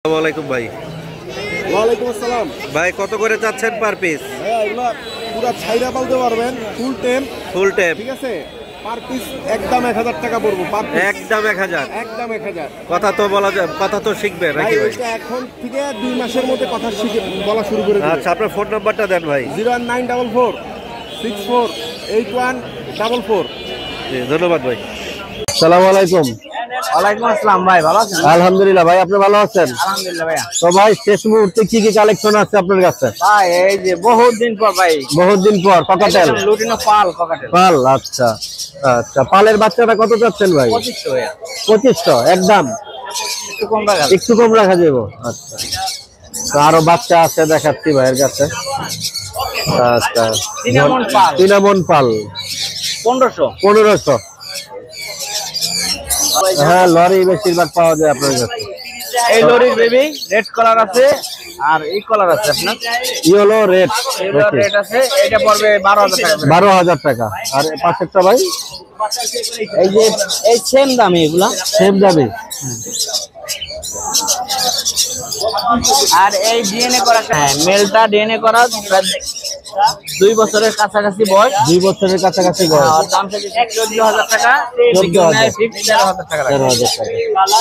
আসসালামু আলাইকুম ভাই। ওয়ালাইকুম আসসালাম। ভাই কত করে চাচ্ছেন পার পিস? ভাইয়া এগুলা পুরা ছাইরা পালতে পারবেন, ফুল টেম। ফুল টেপ ঠিক আছে, পার পিস একদম 1000 টাকা পড়বো। পার পিস একদম 1000। একদম 1000। কথা তো বলা যায়, কথা তো শিখবে ভাই নাকি ভাই? এটা এখন থেকে 2 মাসের মধ্যে কথা শিখে বলা শুরু করে দিবে। আচ্ছা, আপনার ফোন নাম্বারটা দেন ভাই। 01944 648144। জি, ধন্যবাদ ভাই। আসসালামু আলাইকুম। ওয়ালাইকুম আসসালাম ভাই, ভালো আছেন? আলহামদুলিল্লাহ ভাই, আপনি ভালো আছেন? আলহামদুলিল্লাহ ভাইয়া। তো ভাই শেষ মুহূর্তে কি কি কালেকশন আছে আপনার কাছে? ভাই এই যে বহুত দিন পর ভাই, বহুত দিন পর ককাটেল লুটিনো পাল ককাটেল পাল। আচ্ছা আচ্ছা, পালের বাচ্চাটা কত চাচ্ছেন ভাই? 2500 ভাইয়া। 2500 একদম? একটু কম রাখা একটু কম রাখা যাবে। আচ্ছা, তো আরো বাচ্চা আছে দেখাচ্ছি ভাইয়ের কাছে। আচ্ছা, সিনামন পাল সিনামন পাল 1500। 1500। হ্যাঁ, লরি বেশিরভাগ পাওয়া যায় আপনার কাছে। এই লরির বেবি রেড কালার আছে আর এই কালার আছে আপনার ইয়েলো রেড, এগুলো রেড আছে, এটা পড়বে 12000 টাকা। 12000 টাকা। আর পাশেরটা ভাই? এই যে এই সেম দামি এগুলা, সেম যাবে। আর এই ডিএনএ করা, হ্যাঁ মেলটা ডিএনএ করা 2 বছরের কাছাকাছি বয়স। 2 বছরের কাছাকাছি বয়স। আর দাম থেকে 14000 টাকা, 14,000 ফিক্স 13000 টাকা রাখা। 13,000 টাকা।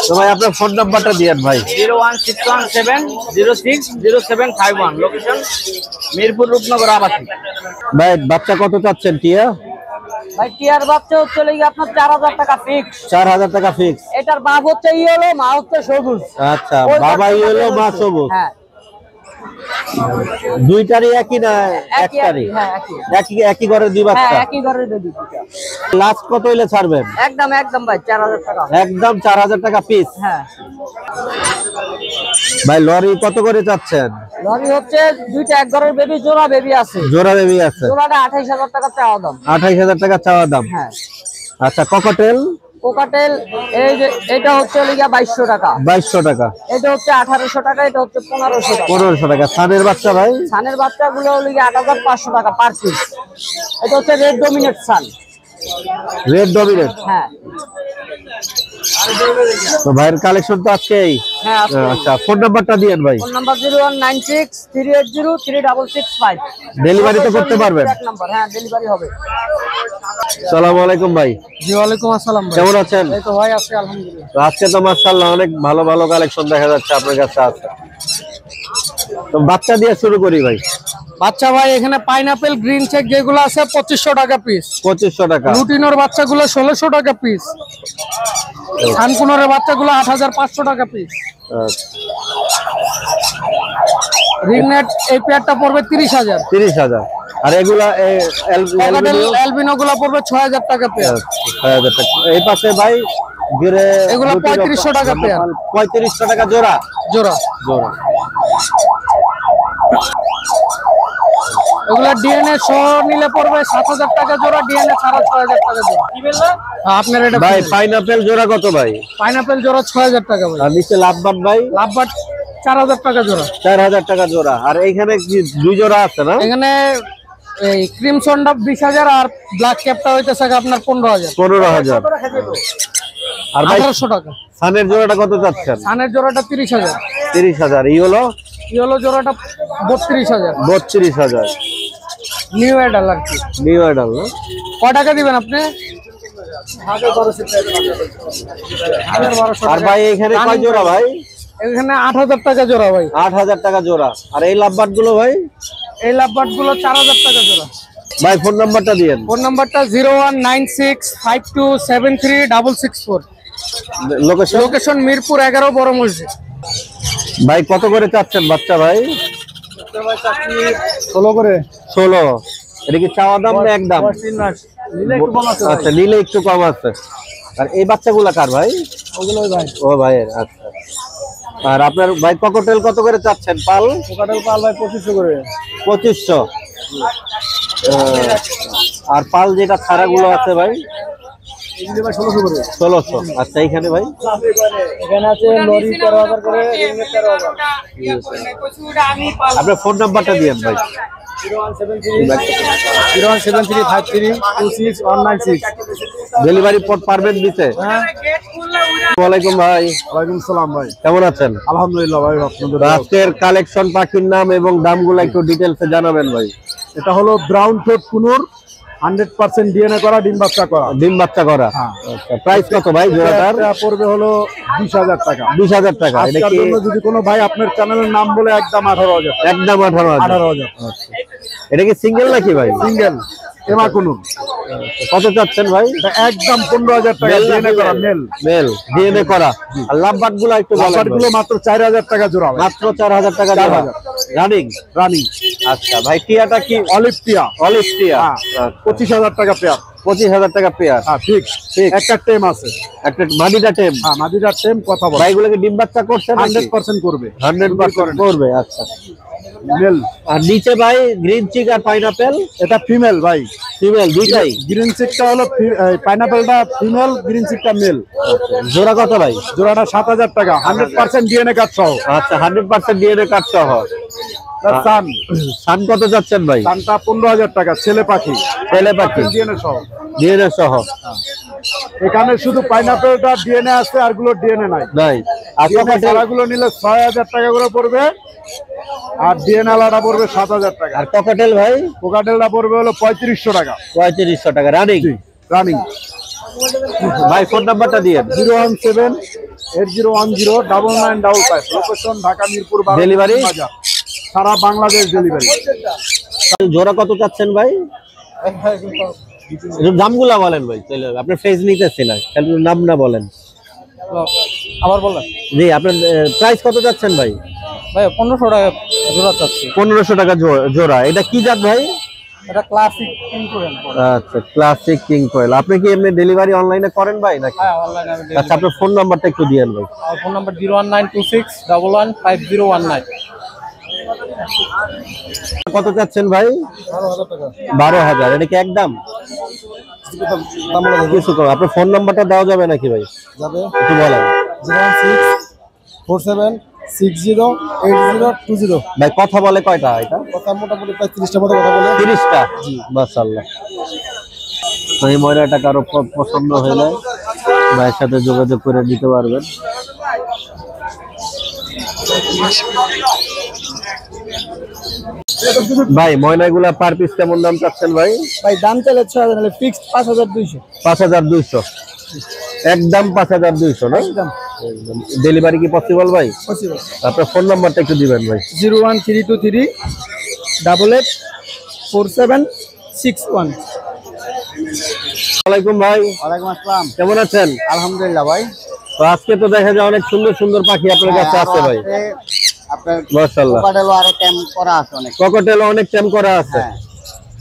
তো ভাই আপনার ফোন নাম্বারটা দিয়েন ভাই। 01617060751, লোকেশন মিরপুর রূপনগর আবাসিক। ভাই বাচ্চা কত চাচ্ছেন টিয়া? ভাই টিয়ার বাচ্চা হচ্ছে আপনার 4000 টাকা ফিক্স। 4000 টাকা ফিক্স। এটার বাপ হচ্ছে ইয়েলো, মা হচ্ছে সবুজ। আচ্ছা, বাবা ইয়েলো মা সবুজ। হ্যাঁ দুইটারই একই না একটারই? হ্যাঁ একই। একই ঘরের দুই হ্যাঁ বাচ্চা। একই ঘরের বেবি। লাস্ট কত হইলে ছাড়বেন? একদম একদম ভাই 4000 টাকা। একদম 4000 টাকা পিস। হ্যাঁ ভাই লরি কত করে চাচ্ছেন? লরি হচ্ছে দুইটা এক ঘরের বেবি, জোড়া বেবি আছে। জোড়া বেবি আছে। জোড়াটা 28000 টাকা চাওয়া দাম। 28000 টাকা চাওয়া দাম। হ্যাঁ। আচ্ছা, ককাটেল? কোকাটেল এই যে এটা হচ্ছে 2200 টাকা। 2200 টাকা। এটা হচ্ছে 1800 টাকা, এটা হচ্ছে 1500 টাকা। 1500 টাকা। সানের বাচ্চা ভাই? সানের বাচ্চাগুলো 8500 টাকা পার পিস। এটা হচ্ছে red dominate sun. Red dominate. হ্যাঁ তো ভাইয়ের কালেকশন তো আজকেই। হ্যাঁ আছে। আচ্ছা, ফোন নাম্বারটা দিয়েন ভাই। Phone number 01963803665। ডেলিভারি তো করতে পারবেন? এক নাম্বার, হ্যাঁ ডেলিভারি হবে। আসসালামু আলাইকুম ভাই। জি ওয়ালাইকুম আসসালাম ভাই। কেমন আছেন? এই তো ভাই আছি আলহামদুলিল্লাহ। তো আজকে তো মাশাআল্লাহ অনেক ভালো ভালো কালেকশন দেখা যাচ্ছে আপনার কাছে আছে। তো বাচ্চা দিয়ে শুরু করি ভাই। বাচ্চা ভাই এখানে পাইনাপেল গ্রিন চেক যেগুলো আছে 2500 টাকা পিস। 2500 টাকা। লুটিনোর বাচ্চাগুলো 1600 টাকা পিস। সানকুনোরের বাচ্চাগুলো 8500 টাকা পিস। আচ্ছা, রিংনেট এই পেয়ারটা পড়বে 30000। 30000। আর এগুলা অ্যালবিনো গুলো পড়বে 6000 টাকা পেয়ার। 6000 টাকা। এই পাশে ভাই গিরে এগুলো 3500 টাকা পেয়ার। 3500 টাকা জোড়া। জোড়া জোড়া। এগুলো ডিএনএ সহ নিলে পড়বে 7000 টাকা জোড়া, ডিএনএ ছাড়া 6000 টাকা জোড়া। কি বললা আপনার এটা? ভাই পাইনাপেল জোড়া কত ভাই? পাইনাপেল জোড়া 6000 টাকা ভাই। আর নিচে লাভবাট ভাই? লাভবাট 4000 টাকা জোড়া। 4000 টাকা জোড়া। আর এইখানে কি দুই জোড়া আছে না? এখানে এই ক্রিমসনটা 20000 আর ব্ল্যাক ক্যাপটা হইতেছে আপনার 15000। 15000। আর ভাই 1800 টাকা। সানের জোড়াটা কত চাচ্ছেন? সানের জোড়াটা 30000। 30000। ইয়েলো? ইয়েলো জোড়াটা 32000। 32000। নিউ অ্যাডাল আর কি। নিউ অ্যাডাল না? কয় টাকা দিবেন আপনি? আর ভাই এখানে কয় জোড়া ভাই? এখানে 8000 টাকা জোড়া ভাই। 8000 টাকা জোড়া। আর এই লাভবাট গুলো ভাই? এই লাভবাট গুলো 4000 টাকা জোড়া। ভাই ফোন নাম্বারটা দিয়েন। ফোন নাম্বারটা 01965273664। লোকেশন? লোকেশন মিরপুর 11 বড় মসজিদ। ভাই কত করে চাচ্ছেন বাচ্চা ভাই? 16 করে। 16। এটা কি চাওয়া দাম না একদম? আচ্ছা, নিলে একটু কম আছে। আর এই বাচ্চাগুলা কার ভাই? ওগুলো ভাই। ও ভাইয়ের। আচ্ছা। আর আপনার ভাই ককটেল কত করে চাচ্ছেন পাল? কোকাটেল পাল ভাই 2500 করে। 2500। আর পাল যেটা ছাড়াগুলো আছে ভাই? 1600। আচ্ছা এইখানে ভাই এখানে আছে লরি 13,000 করে, রিংনেট 13,000। আপনার ফোন নাম্বারটা দিয়েন ভাই। 01735326196। ডেলিভারি পারবেন দিতে? ওয়ালাইকুম ভাই। ওয়ালাইকুম সালাম ভাই, কেমন আছেন? আলহামদুলিল্লাহ ভাই। আপনাদের আজকের কালেকশন পাখির নাম এবং দামগুলো একটু ডিটেলসে জানাবেন ভাই। এটা হলো ব্রাউন ঠোঁট কুনুর, 100% ডিএনএ করা, ডিম বাচ্চা করা। ডিম বাচ্চা করা। হ্যাঁ। আচ্ছা প্রাইস কত ভাই জোড়াটার? এটা পড়বে হলো 20,000 টাকা। 20,000 টাকা। এটা আজকের কি জন্য যদি কোনো ভাই আপনার চ্যানেলের নাম বলে একদম 18,000 টাকা। একদম 18,000? 18,000 আচ্ছা এটা কি সিঙ্গেল নাকি ভাই? সিঙ্গেল এমা কুনুর। কত চাচ্ছেন ভাই? এটা একদম 15,000 টাকা ডিএনএ করা, মেল। মেল ডিএনএ করা। আর লাভবাট গুলো একটু বলেন লাভবাট গুলো ভাই। মাত্র 4,000 টাকা জোড়া ভাই। মাত্র 4,000 টাকা জোড়া। 4,000 রানিং? রানিং। আচ্ছা ভাই টিয়াটা কি? অলিভ টিয়া। অলিভ টিয়া। হ্যাঁ, 25,000 টাকা পেয়ার। 25,000 টাকা পেয়ার। হ্যাঁ ঠিক ঠিক। একটা টেম আছে। একটা মাদিটা টেম। হ্যাঁ মাদিটার টেম কথা বলে। ভাই এগুলোকে ডিম বাচ্চা করছে নাকি? 100% করবে। 100% করবে। আচ্ছা মেল। আর নিচে ভাই গ্রিন চিক আর পাইনাপেল? এটা ফিমেল ভাই। ফিমেল দুইটাই? গ্রিন চিকটা হলো পাইনাপেলটা ফিমেল, গ্রিন চিকটা মেল। জোড়া কত ভাই? জোড়াটা 7,000 টাকা, 100% ডিএনএ কার্ড সহ। আচ্ছা 100% ডিএনএ কার্ড সহ। সান সান কত যাচ্ছেন ভাই? সানটা 15,000 টাকা, ছেলে পাখি। ছেলে পাখি ডিএনএ সহ। ডিএনএ সহ। এখানে শুধু পাইনাপেলটা ডিএনএ আছে, আর গুলো ডিএনএ নাই। নাই। আর গুলো নিলে 6,000 টাকা করে পড়বে, আর ডিএনএ আলাদা পড়বে 7,000 টাকা। আর ককাটেল ভাই? কোকাটেলটা পড়বে হলো 3500 টাকা। 3500 টাকা রানিং? রানিং। ভাই ফোন নাম্বারটা দিয়েন। 01780109955। লোকেশন ঢাকা মিরপুর 12। Delivery? বাজার। সারা বাংলাদেশ ডেলিভারি। জোড়া কত চাচ্ছেন ভাই? একটু দামগুলা বলেন ভাই। তাহলে আপনার ফেজ নিতেছি না, তাহলে নাম না বলেন। আবার বলেন জি আপনার প্রাইস কত চাচ্ছেন ভাই? ভাই 1500 টাকা জোড়া চাচ্ছি। 1500 টাকা জোড়া। এটা কি জাত ভাই? এটা ক্লাসিক ইনকোয়েল। আচ্ছা ক্লাসিক কিং কোয়েল। আপনি কি এমনি ডেলিভারি অনলাইনে করেন ভাই নাকি? হ্যাঁ অনলাইনে আমি আচ্ছা আপনার ফোন নাম্বারটা একটু দিয়েন ভাই। আর ফোন নাম্বার 01926115019। কত চাচ্ছেন ভাই? 12,000। এটা কি একদম? কিছু কম। আপনার ফোন নাম্বারটা দেওয়া যাবে নাকি ভাই? যাবে। একটু বলেন। 01647808020। ভাই কথা বলে কয়টা এটা? কথা মোটামুটি প্রায় 30টা মতো কথা বলে। 30টা? জি মাশাআল্লাহ। তো এই ময়নাটা কারো পছন্দ হলে ভাইয়ের সাথে যোগাযোগ করে দিতে পারবেন। ভাই ময়নাগুলা পার পিস কেমন দাম চাচ্ছেন ভাই? ভাই দাম চলে 6000, নালে ফিক্সড 5200। 5200 একদম 5200 না? একদম ডেলিভারি কি পসিবল ভাই? পসিবল। আপনার ফোন নাম্বারটা একটু দিবেন ভাই। 01323884761। ওয়ালাইকুম ভাই। ওয়ালাইকুম আসসালাম। কেমন আছেন? আলহামদুলিল্লাহ ভাই। তো আজকে তো দেখা যায় অনেক সুন্দর সুন্দর পাখি আপনার কাছে আছে ভাই। আপনার মাশাআল্লাহ। কোকাটেলও আরো ট্যাম করা আছে অনেক। ককটেল অনেক ট্যাম করা আছে। হ্যাঁ।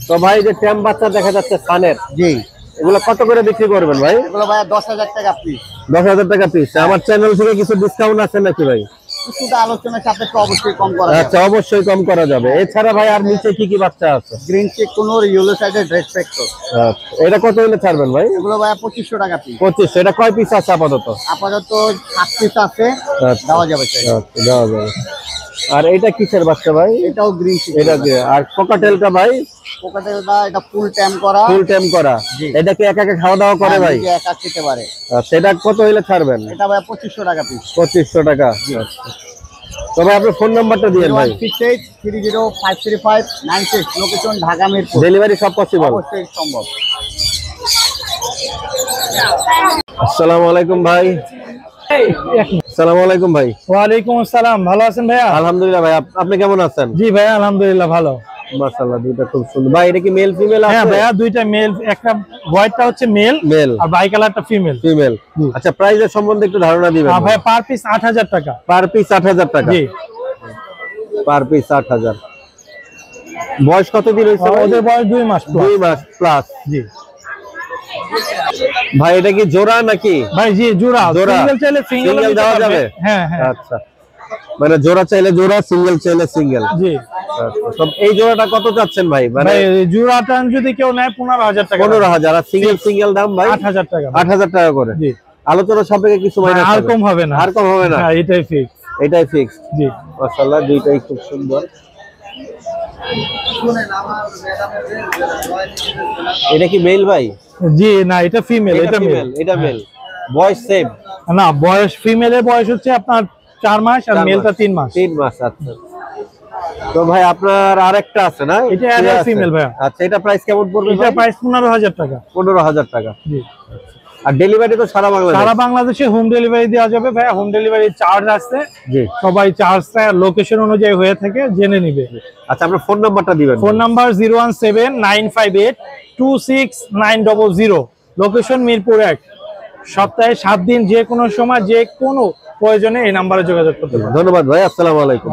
তো ভাই যে ট্যাম বাচ্চা দেখা যাচ্ছে সানের, জি এগুলো কত করে বিক্রি করবেন ভাই? এগুলো ভাই 10,000 টাকা পিস। 10,000 টাকা পিস। আমার চ্যানেল থেকে কিছু ডিসকাউন্ট আছে নাকি ভাই? কিছুটা আলোচনা সাপেক্ষে অবশ্যই কম করা যাবে। আচ্ছা অবশ্যই কম করা যাবে। এছাড়া ভাই আর নিচে কি কি বাচ্চা আছে? গ্রিন চেক কোন ইয়েলো সাইডের ড্রেস ফ্যাক্টর, আচ্ছা এটা কত হলে ছাড়বেন ভাই? এগুলো ভাই 2500 টাকা পিস। 25। এটা কয় পিস আছে আপাতত? আপাতত 7 পিস আছে, আচ্ছা। দেওয়া যাবে চাইলে। আচ্ছা দেওয়া যাবে। আর এটা কিসের বাচ্চা ভাই? এটাও গ্রিন চেক। এটা কি? আর কোকাটেলটা ভাই? কোকাটেলটা এটা ফুল ট্যাম করা। ফুল টাইম করা। জি। এটা কি একা একা খাওয়া দাওয়া করে ভাই? নিজে একা খেতে পারে। আচ্ছা এটা কত হলে ছাড়বেন? এটা ভাই 2500 টাকা পিস। 2500 টাকা। আচ্ছা। তো ভাই আপনার ফোন নাম্বারটা দিয়েন ভাই। 01683053596। লোকেশন ঢাকা মিরপুর। ডেলিভারি সব পসিবল? অবশ্যই সম্ভব। আসসালামু আলাইকুম ভাই। আসসালামু আলাইকুম ভাই। ওয়ালাইকুম আসসালাম। ভালো আছেন ভাইয়া? আলহামদুলিল্লাহ ভাই। আপনি কেমন আছেন? জি ভাইয়া আলহামদুলিল্লাহ ভালো। মাশাআল্লাহ দুইটা খুব সুন্দর। ভাই এটা কি মেল ফিমেল আছে? হ্যাঁ ভাইয়া দুইটা মেল, একটা হোয়াইটটা হচ্ছে মেল মেল আর বাই কালারটা ফিমেল। ফিমেল। আচ্ছা প্রাইসের সম্বন্ধে একটু ধারণা দিবেন? হ্যাঁ ভাইয়া পার পিস 8000 টাকা। পার পিস 8000 টাকা? জি। Per piece 8000। বয়স কত দিন হইছে? ওদের বয়স 2 মাস প্লাস। 2 মাস প্লাস। জি ভাই এটা কি জোড়া নাকি? ভাই জি জোড়া। জোড়া। সিঙ্গেল চাইলে সিঙ্গেল সিঙ্গেল দেওয়া যাবে? হ্যাঁ হ্যাঁ আচ্ছা মানে জোড়া চাইলে জোড়া, সিঙ্গেল চাইলে সিঙ্গেল। জি। আচ্ছা আচ্ছা। তো এই জোড়াটা কত চাচ্ছেন ভাই? মানে ভাই জোড়াটা যদি কেউ নেয় 15,000 টাকা। 15,000। আর সিঙ্গেল দাম ভাই 8,000 টাকা। 8,000 টাকা করে। জি। আলোচনা সাপেক্ষে কিছু মাইনাস আর কম হবে না। আর কম হবে না। হ্যাঁ এটাই ফিক্স। এটাই ফিক্স। জি। মাশাআল্লাহ দুইটাই খুব সুন্দর। এটা কি মেল ভাই? জি না এটা ফিমেল, এটা মেল। এটা মেল। বয়স সেম? না বয়স ফিমেলের বয়স হচ্ছে আপনার 4 মাস আর মেলটা 3 মাস। 3 মাস। আচ্ছা। তো ভাই আপনার আরেকটা আছে না? এটা অ্যাডাল্ট ফিমেল ভাই। আচ্ছা এটা প্রাইস কেমন পড়বে? এটা প্রাইস 15,000 টাকা। 15,000 টাকা। জি। আর ডেলিভারি তো সারা বাংলাদেশে? সারা বাংলাদেশে হোম ডেলিভারি দেওয়া যাবে ভাই। হোম ডেলিভারি চার্জ আছে। জি। সবাই চার্জটা লোকেশন অনুযায়ী হয়ে থাকে জেনে নিবে। আচ্ছা আপনার ফোন নাম্বারটা দিবেন। Phone number 017-958-26900। লোকেশন মিরপুর 1। সপ্তাহে 7 দিন যে কোনো সময় যে কোনো প্রয়োজনে এই নাম্বারে যোগাযোগ করতে পারেন। ধন্যবাদ ভাই। আসসালামু আলাইকুম।